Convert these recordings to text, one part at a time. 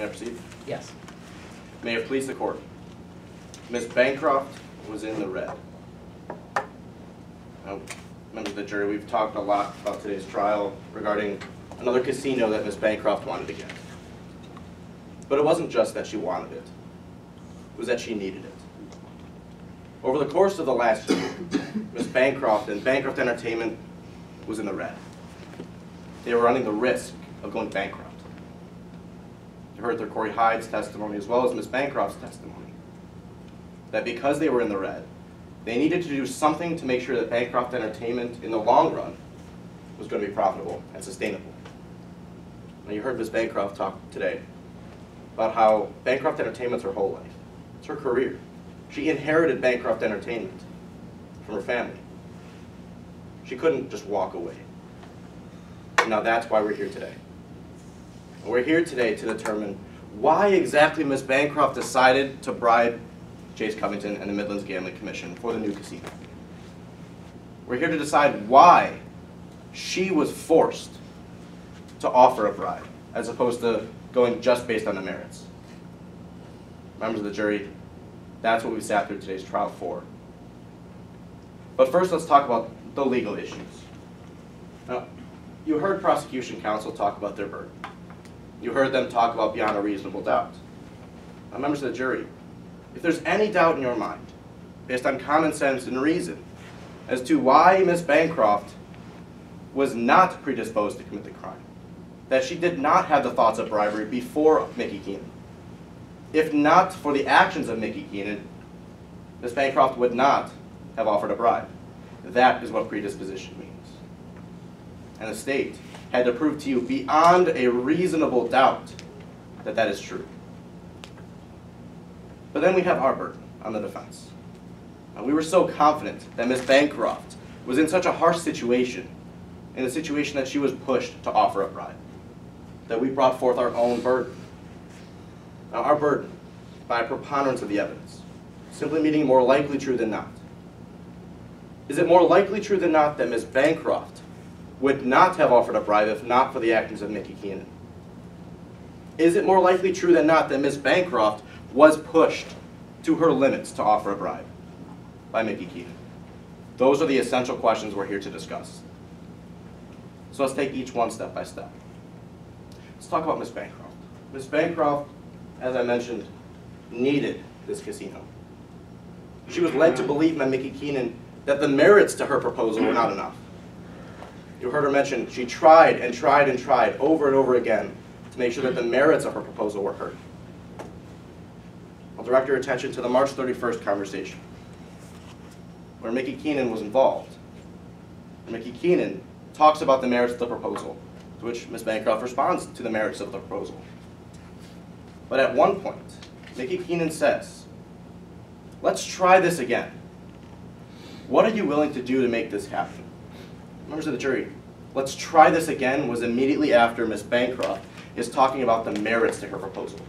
May I proceed? Yes. May it please the court. Ms. Bancroft was in the red. Now, members of the jury, we've talked a lot about today's trial regarding another casino that Ms. Bancroft wanted to get. But it wasn't just that she wanted it. It was that she needed it. Over the course of the last year, Ms. Bancroft and Bancroft Entertainment was in the red. They were running the risk of going bankrupt. You heard through Corey Hyde's testimony as well as Ms. Bancroft's testimony that because they were in the red, they needed to do something to make sure that Bancroft Entertainment in the long run was going to be profitable and sustainable. Now you heard Ms. Bancroft talk today about how Bancroft Entertainment's her whole life. It's her career. She inherited Bancroft Entertainment from her family. She couldn't just walk away. And now that's why we're here today. And we're here today to determine why exactly Ms. Bancroft decided to bribe Chase Covington and the Midlands Gambling Commission for the new casino. We're here to decide why she was forced to offer a bribe, as opposed to going just based on the merits. Members of the jury, that's what we sat through today's trial for. But first, let's talk about the legal issues. Now, you heard prosecution counsel talk about their burden. You heard them talk about beyond a reasonable doubt. Now, members of the jury, if there's any doubt in your mind, based on common sense and reason, as to why Ms. Bancroft was not predisposed to commit the crime, that she did not have the thoughts of bribery before Mickey Keenan, if not for the actions of Mickey Keenan, Ms. Bancroft would not have offered a bribe. That is what predisposition means. And the state had to prove to you beyond a reasonable doubt that that is true. But then we have our burden on the defense. And we were so confident that Ms. Bancroft was in such a harsh situation, in a situation that she was pushed to offer a bribe, that we brought forth our own burden. Now, our burden, by a preponderance of the evidence, simply meaning more likely true than not. Is it more likely true than not that Ms. Bancroft would not have offered a bribe if not for the actions of Mickey Keenan? Is it more likely true than not that Ms. Bancroft was pushed to her limits to offer a bribe by Mickey Keenan? Those are the essential questions we're here to discuss. So let's take each one step by step. Let's talk about Ms. Bancroft. Ms. Bancroft, as I mentioned, needed this casino. She was led to believe by Mickey Keenan that the merits to her proposal were not enough. You heard her mention she tried and tried and tried over and over again to make sure that the merits of her proposal were heard. I'll direct your attention to the March 31st conversation, where Mickey Keenan was involved. And Mickey Keenan talks about the merits of the proposal, to which Ms. Bancroft responds to the merits of the proposal. But at one point, Mickey Keenan says, "Let's try this again. What are you willing to do to make this happen?" Members of the jury, "Let's try this again" was immediately after Ms. Bancroft is talking about the merits to her proposal.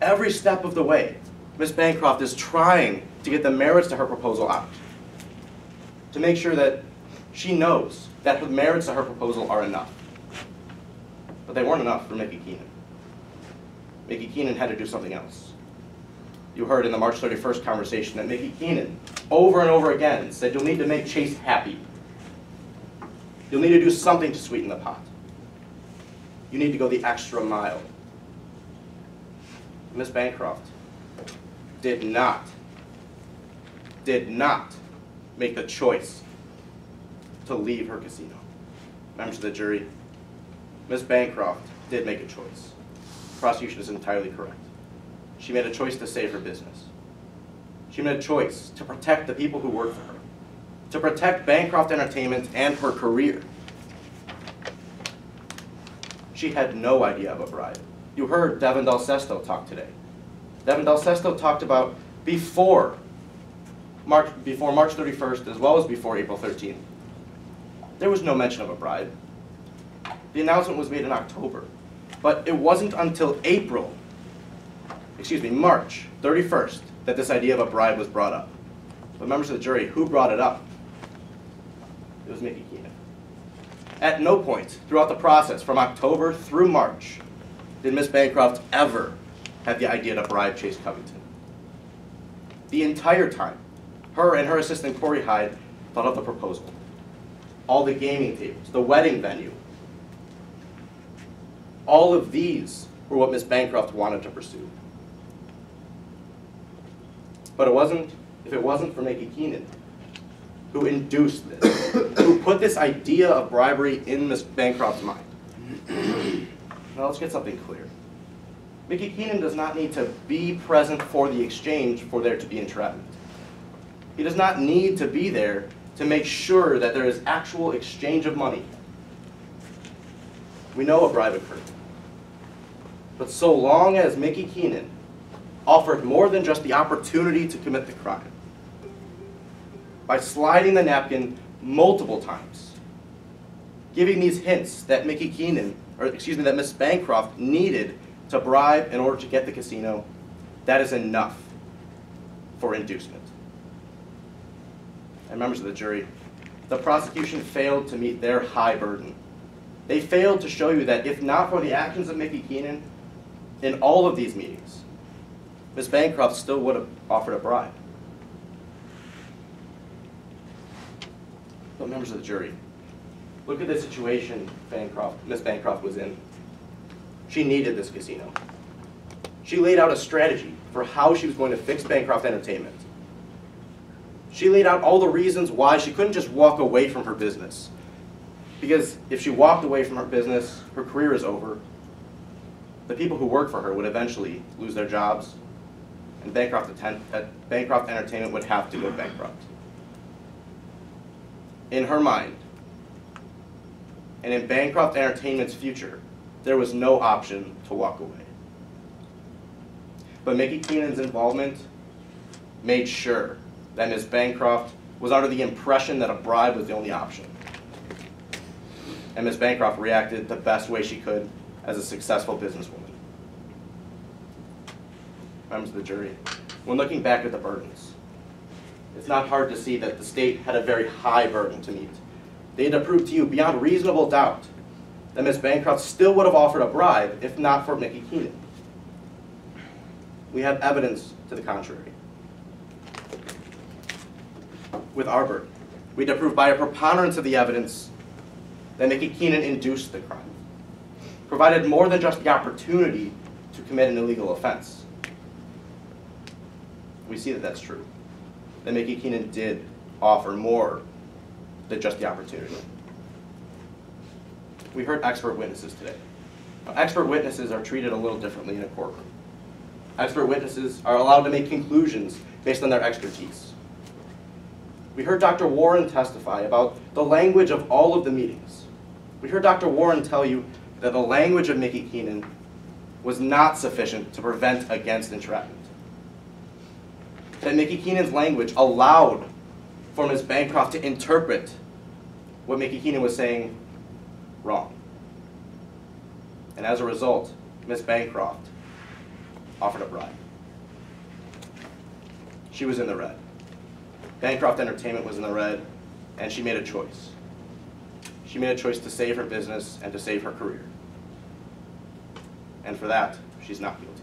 Every step of the way, Ms. Bancroft is trying to get the merits to her proposal out, to make sure that she knows that the merits to her proposal are enough. But they weren't enough for Mickey Keenan. Mickey Keenan had to do something else. You heard in the March 31st conversation that Mickey Keenan, over and over again, said you'll need to make Chase happy. You'll need to do something to sweeten the pot. You need to go the extra mile. Ms. Bancroft did not make the choice to leave her casino. Members of the jury, Ms. Bancroft did make a choice. The prosecution is entirely correct. She made a choice to save her business. She made a choice to protect the people who work for her, to protect Bancroft Entertainment and her career. She had no idea of a bribe. You heard Devin Del Sesto talk today. Devin Del Sesto talked about before March 31st as well as before April 13th. There was no mention of a bribe. The announcement was made in October, but it wasn't until March 31st that this idea of a bribe was brought up. But members of the jury, who brought it up? It was Mickey Keenan. At no point throughout the process, from October through March, did Miss Bancroft ever have the idea to bribe Chase Covington. The entire time, her and her assistant Corey Hyde thought of the proposal. All the gaming tables, the wedding venue, all of these were what Miss Bancroft wanted to pursue. But if it wasn't for Mickey Keenan, who induced this, who put this idea of bribery in Miss Bancroft's mind. Now let's get something clear. Mickey Keenan does not need to be present for the exchange for there to be entrapment. He does not need to be there to make sure that there is actual exchange of money. We know a bribe occurred. But so long as Mickey Keenan offered more than just the opportunity to commit the crime, by sliding the napkin multiple times, giving these hints that that Miss Bancroft needed to bribe in order to get the casino, that is enough for inducement. And members of the jury, the prosecution failed to meet their high burden. They failed to show you that if not for the actions of Mickey Keenan in all of these meetings, Miss Bancroft still would have offered a bribe. But members of the jury, look at the situation Miss Bancroft was in. She needed this casino. She laid out a strategy for how she was going to fix Bancroft Entertainment. She laid out all the reasons why she couldn't just walk away from her business. Because if she walked away from her business, her career is over. The people who work for her would eventually lose their jobs, and Bancroft Entertainment would have to go bankrupt. In her mind, and in Bancroft Entertainment's future, there was no option to walk away. But Mickey Keenan's involvement made sure that Ms. Bancroft was under the impression that a bribe was the only option. And Ms. Bancroft reacted the best way she could as a successful businesswoman. Members of the jury, when looking back at the burdens, it's not hard to see that the state had a very high burden to meet. They had to prove to you beyond reasonable doubt that Ms. Bancroft still would have offered a bribe if not for Mickey Keenan. We have evidence to the contrary. With our burden, we had to prove by a preponderance of the evidence that Mickey Keenan induced the crime, provided more than just the opportunity to commit an illegal offense. We see that that's true, that Mickey Keenan did offer more than just the opportunity. We heard expert witnesses today. Now, expert witnesses are treated a little differently in a courtroom. Expert witnesses are allowed to make conclusions based on their expertise. We heard Dr. Warren testify about the language of all of the meetings. We heard Dr. Warren tell you that the language of Mickey Keenan was not sufficient to prevent against entrapment. That Mickey Keenan's language allowed for Ms. Bancroft to interpret what Mickey Keenan was saying wrong. And as a result, Ms. Bancroft offered a bribe. She was in the red. Bancroft Entertainment was in the red, and she made a choice. She made a choice to save her business and to save her career. And for that, she's not guilty.